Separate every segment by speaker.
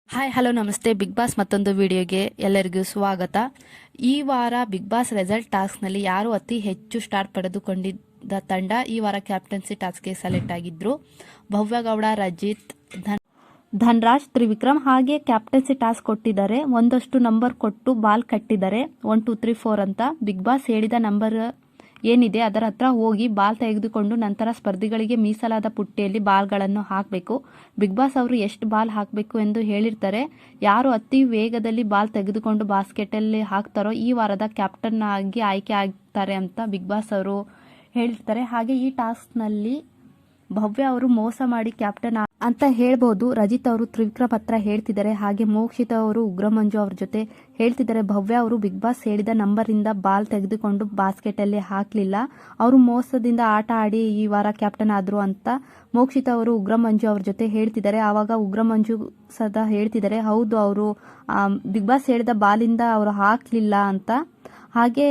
Speaker 1: Hi hello ನಮಸ್ತೆ. Big boss ಮತ್ತೊಂದು ವಿಡಿಯೋಗೆ ಎಲ್ಲರಿಗೂ ಸ್ವಾಗತ. ಈ ವಾರ ಬಿಗ್ ಬಾಸ್ ರಿಸಲ್ಟ್ ಟಾಸ್ಕ್ನಲ್ಲಿ ಯಾರು ಅತಿ ಹೆಚ್ಚು ಸ್ಟಾರ್ ಪಡೆದುಕೊಂಡಿದ್ದ ತಂಡ ಈ ವಾರ ಕ್ಯಾಪ್ಟನ್ಸಿ ಟಾಸ್ಕ್ಗೆ ಸೆಲೆಕ್ಟ್ ಆಗಿದ್ರು. ಭವ್ಯಗೌಡ, ರಜಿತ್, ಧನ್ರಾಜ್, ತ್ರಿವಿಕ್ರಮ್ ಹಾಗೆ ಕ್ಯಾಪ್ಟನ್ಸಿ ಟಾಸ್ಕ್ ಕೊಟ್ಟಿದ್ದಾರೆ. ಒಂದಷ್ಟು ನಂಬರ್ ಕೊಟ್ಟು ಬಾಲ್ ಕಟ್ಟಿದ್ದಾರೆ. 1 2 3 4 ಅಂತ. ಬಿಗ್ ಬಾಸ್ ಹೇಳಿದ ನಂಬರ್ ಏನಿದೆ ಅದರ ಹತ್ರ ಹೋಗಿ ಬಾಲ್ ತೆಗೆದುಕೊಂಡು ನಂತರ ಸ್ಪರ್ಧಿಗಳಿಗೆ ಮೀಸಲಾದ ಪುಟ್ಟಿಯಲ್ಲಿ ಬಾಲ್ಗಳನ್ನು ಹಾಕಬೇಕು. ಬಿಗ್ ಬಾಸ್ ಅವರು ಎಷ್ಟು ಬಾಲ್ ಹಾಕಬೇಕು ಎಂದು ಹೇಳಿರ್ತಾರೆ. ಯಾರು ಅತಿ ವೇಗದಲ್ಲಿ ಬಾಲ್ ತೆಗೆದುಕೊಂಡು ಬಾಸ್ಕೆಟಲ್ಲಿ ಹಾಕ್ತಾರೋ ಈ ವಾರದ ಕ್ಯಾಪ್ಟನ್ ಆಗಿ ಆಯ್ಕೆ ಆಗ್ತಾರೆ ಅಂತ ಬಿಗ್ ಬಾಸ್ ಅವರು ಹೇಳಿರ್ತಾರೆ. ಹಾಗೆ ಈ ಟಾಸ್ಕ್ನಲ್ಲಿ ಭವ್ಯ ಅವರು ಮೋಸ ಮಾಡಿ ಕ್ಯಾಪ್ಟನ್ ಅಂತ ಹೇಳ್ಬೋದು. ರಜಿತ್ ಅವರು ತ್ರಿವಿಕ್ರಮ್ ಹತ್ರ ಹೇಳ್ತಿದ್ದಾರೆ. ಹಾಗೆ ಮೋಕ್ಷಿತ ಅವರು ಉಗ್ರ ಮಂಜು ಅವ್ರ ಜೊತೆ ಹೇಳ್ತಿದ್ದಾರೆ. ಭವ್ಯ ಅವರು ಬಿಗ್ ಬಾಸ್ ಹೇಳಿದ ನಂಬರಿಂದ ಬಾಲ್ ತೆಗೆದುಕೊಂಡು ಬಾಸ್ಕೆಟ್ ಅಲ್ಲಿ ಹಾಕ್ಲಿಲ್ಲ, ಅವರು ಮೋಸದಿಂದ ಆಟ ಆಡಿ ಈ ವಾರ ಕ್ಯಾಪ್ಟನ್ ಆದ್ರು ಅಂತ ಮೋಕ್ಷಿತ ಅವರು ಉಗ್ರ ಮಂಜು ಅವ್ರ ಜೊತೆ ಹೇಳ್ತಿದ್ದಾರೆ. ಆವಾಗ ಉಗ್ರ ಮಂಜು ಸದಾ ಹೇಳ್ತಿದ್ದಾರೆ, ಹೌದು ಅವರು ಬಿಗ್ ಬಾಸ್ ಹೇಳಿದ ಬಾಲಿಂದ ಅವರು ಹಾಕ್ಲಿಲ್ಲ ಅಂತ. ಹಾಗೆ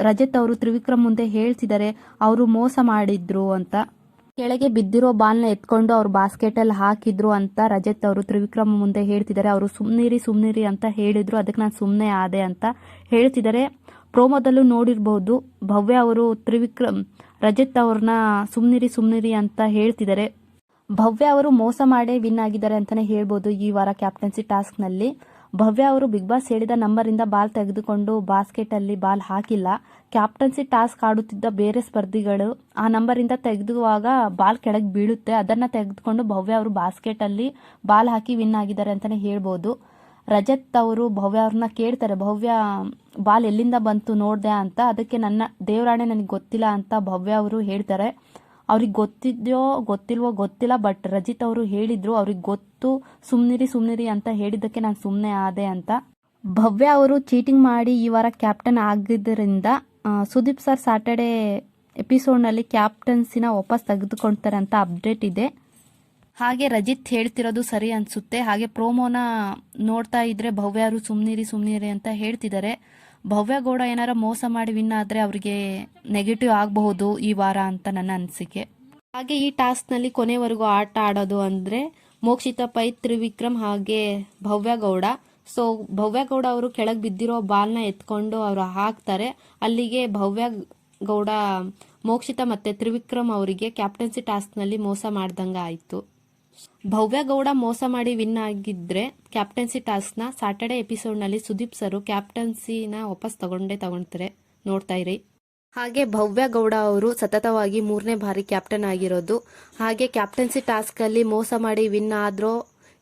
Speaker 1: ರಜತ್ ಅವರು ತ್ರಿವಿಕ್ರಮ್ ಮುಂದೆ ಹೇಳ್ತಿದ್ದಾರೆ, ಅವರು ಮೋಸ ಮಾಡಿದ್ರು ಅಂತ. ಕೆಳಗೆ ಬಿದ್ದಿರೋ ಬಾಲ್ನ ಎತ್ಕೊಂಡು ಅವ್ರು ಬಾಸ್ಕೆಟ್ ಅಲ್ಲಿ ಹಾಕಿದ್ರು ಅಂತ ರಜತ್ ಅವರು ತ್ರಿವಿಕ್ರಮ್ ಮುಂದೆ ಹೇಳ್ತಿದ್ದಾರೆ. ಅವರು ಸುಮ್ನಿರಿ ಅಂತ ಹೇಳಿದ್ರು, ಅದಕ್ಕೆ ನಾನು ಸುಮ್ಮನೆ ಆದೆ ಅಂತ ಹೇಳ್ತಿದ್ದಾರೆ. ಪ್ರೋಮೋದಲ್ಲೂ ನೋಡಿರ್ಬಹುದು, ಭವ್ಯ ಅವರು ರಜತ್ ಅವ್ರನ್ನ ಸುಮ್ನಿರಿ ಅಂತ ಹೇಳ್ತಿದ್ದಾರೆ. ಭವ್ಯ ಅವರು ಮೋಸ ಮಾಡೇ ವಿನ್ ಆಗಿದ್ದಾರೆ ಅಂತಾನೆ ಹೇಳ್ಬೋದು ಈ ವಾರ ಕ್ಯಾಪ್ಟನ್ಸಿ ಟಾಸ್ಕ್ ನಲ್ಲಿ. ಭವ್ಯ ಅವರು ಬಿಗ್ ಬಾಸ್ ಹೇಳಿದ ನಂಬರಿಂದ ಬಾಲ್ ತೆಗೆದುಕೊಂಡು ಬಾಸ್ಕೆಟ್ ಅಲ್ಲಿ ಬಾಲ್ ಹಾಕಿಲ್ಲ. ಕ್ಯಾಪ್ಟನ್ಸಿ ಟಾಸ್ಕ್ ಆಡುತ್ತಿದ್ದ ಬೇರೆ ಸ್ಪರ್ಧಿಗಳು ಆ ನಂಬರಿಂದ ತೆಗೆದುವಾಗ ಬಾಲ್ ಕೆಳಗೆ ಬೀಳುತ್ತೆ, ಅದನ್ನ ತೆಗೆದುಕೊಂಡು ಭವ್ಯ ಅವರು ಬಾಸ್ಕೆಟ್ ಅಲ್ಲಿ ಬಾಲ್ ಹಾಕಿ ವಿನ್ ಆಗಿದ್ದಾರೆ ಅಂತಾನೆ ಹೇಳ್ಬೋದು. ರಜತ್ ಅವರು ಭವ್ಯ ಅವ್ರನ್ನ ಕೇಳ್ತಾರೆ, ಭವ್ಯ ಬಾಲ್ ಎಲ್ಲಿಂದ ಬಂತು ನೋಡ್ದೆ ಅಂತ. ಅದಕ್ಕೆ ನನ್ನ ದೇವರಾಣೆ ನನಗೆ ಗೊತ್ತಿಲ್ಲ ಅಂತ ಭವ್ಯ ಅವರು ಹೇಳ್ತಾರೆ. ಅವ್ರಿಗೆ ಗೊತ್ತಿದ್ಯೋ ಗೊತ್ತಿಲ್ವೋ ಗೊತ್ತಿಲ್ಲ, ಬಟ್ ರಜಿತ್ ಅವರು ಹೇಳಿದ್ರು ಅವ್ರಿಗೆ ಗೊತ್ತು, ಸುಮ್ನಿರಿ ಅಂತ ಹೇಳಿದ್ದಕ್ಕೆ ನಾನು ಸುಮ್ಮನೆ ಆದೆ ಅಂತ. ಭವ್ಯ ಅವರು ಚೀಟಿಂಗ್ ಮಾಡಿ ಈ ವಾರ ಕ್ಯಾಪ್ಟನ್ ಆಗಿದ್ದರಿಂದ ಸುದೀಪ್ ಸರ್ ಸ್ಯಾಟರ್ಡೆ ಎಪಿಸೋಡ್ನಲ್ಲಿ ಕ್ಯಾಪ್ಟನ್ಸಿನ ವಾಪಸ್ ತೆಗೆದುಕೊಳ್ತಾರೆ ಅಂತ ಅಪ್ಡೇಟ್ ಇದೆ. ಹಾಗೆ ರಜಿತ್ ಹೇಳ್ತಿರೋದು ಸರಿ ಅನ್ಸುತ್ತೆ. ಹಾಗೆ ಪ್ರೋಮೋನ ನೋಡ್ತಾ ಇದ್ರೆ ಭವ್ಯ ಅವರು ಸುಮ್ನಿರಿ ಅಂತ ಹೇಳ್ತಿದ್ದಾರೆ. ಭವ್ಯಗೌಡ ಏನಾರ ಮೋಸ ಮಾಡಿ ವಿನ್ ಆದರೆ ಅವರಿಗೆ ನೆಗೆಟಿವ್ ಆಗಬಹುದು ಈ ವಾರ ಅಂತ ನನ್ನ ಅನಿಸಿಕೆ. ಹಾಗೆ ಈ ಟಾಸ್ಕ್ನಲ್ಲಿ ಕೊನೆವರೆಗೂ ಆಟ ಆಡೋದು ಅಂದರೆ ಮೋಕ್ಷಿತ ಪೈ, ತ್ರಿವಿಕ್ರಮ್ ಹಾಗೆ ಭವ್ಯಗೌಡ. ಸೊ ಭವ್ಯಗೌಡ ಅವರು ಕೆಳಗೆ ಬಿದ್ದಿರೋ ಬಾಲ್ನ ಎತ್ಕೊಂಡು ಅವರು ಹಾಕ್ತಾರೆ. ಅಲ್ಲಿಗೆ ಭವ್ಯಗೌಡ, ಮೋಕ್ಷಿತ ಮತ್ತೆ ತ್ರಿವಿಕ್ರಮ್ ಅವರಿಗೆ ಕ್ಯಾಪ್ಟನ್ಸಿ ಟಾಸ್ಕ್ನಲ್ಲಿ ಮೋಸ ಮಾಡ್ದಂಗೆ ಆಯಿತು. ಭವ್ಯಗೌಡ ಮೋಸ ಮಾಡಿ ವಿನ್ ಆಗಿದ್ರೆ ಕ್ಯಾಪ್ಟನ್ಸಿ ಟಾಸ್ಕ್ನ ಸ್ಯಾಟರ್ಡೆ ಎಪಿಸೋಡ್ನಲ್ಲಿ ಸುದೀಪ್ ಸರ್ ಕ್ಯಾಪ್ಟನ್ಸಿನ ವಾಪಸ್ ತಗೊಳ್ತಾರೆ, ನೋಡ್ತಾ ಇರಿ. ಹಾಗೆ ಭವ್ಯಗೌಡ ಅವರು ಸತತವಾಗಿ 3ನೇ ಬಾರಿ ಕ್ಯಾಪ್ಟನ್ ಆಗಿರೋದು. ಹಾಗೆ ಕ್ಯಾಪ್ಟನ್ಸಿ ಟಾಸ್ಕ್ ಅಲ್ಲಿ ಮೋಸ ಮಾಡಿ ವಿನ್ ಆದ್ರೋ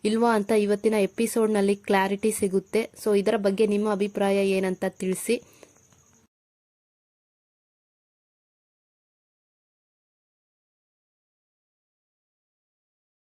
Speaker 1: ಇಲ್ವಾ ಅಂತ ಇವತ್ತಿನ ಎಪಿಸೋಡ್ನಲ್ಲಿ ಕ್ಲಾರಿಟಿ ಸಿಗುತ್ತೆ. ಸೊ ಇದರ ಬಗ್ಗೆ ನಿಮ್ಮ ಅಭಿಪ್ರಾಯ ಏನಂತ ತಿಳಿಸಿ.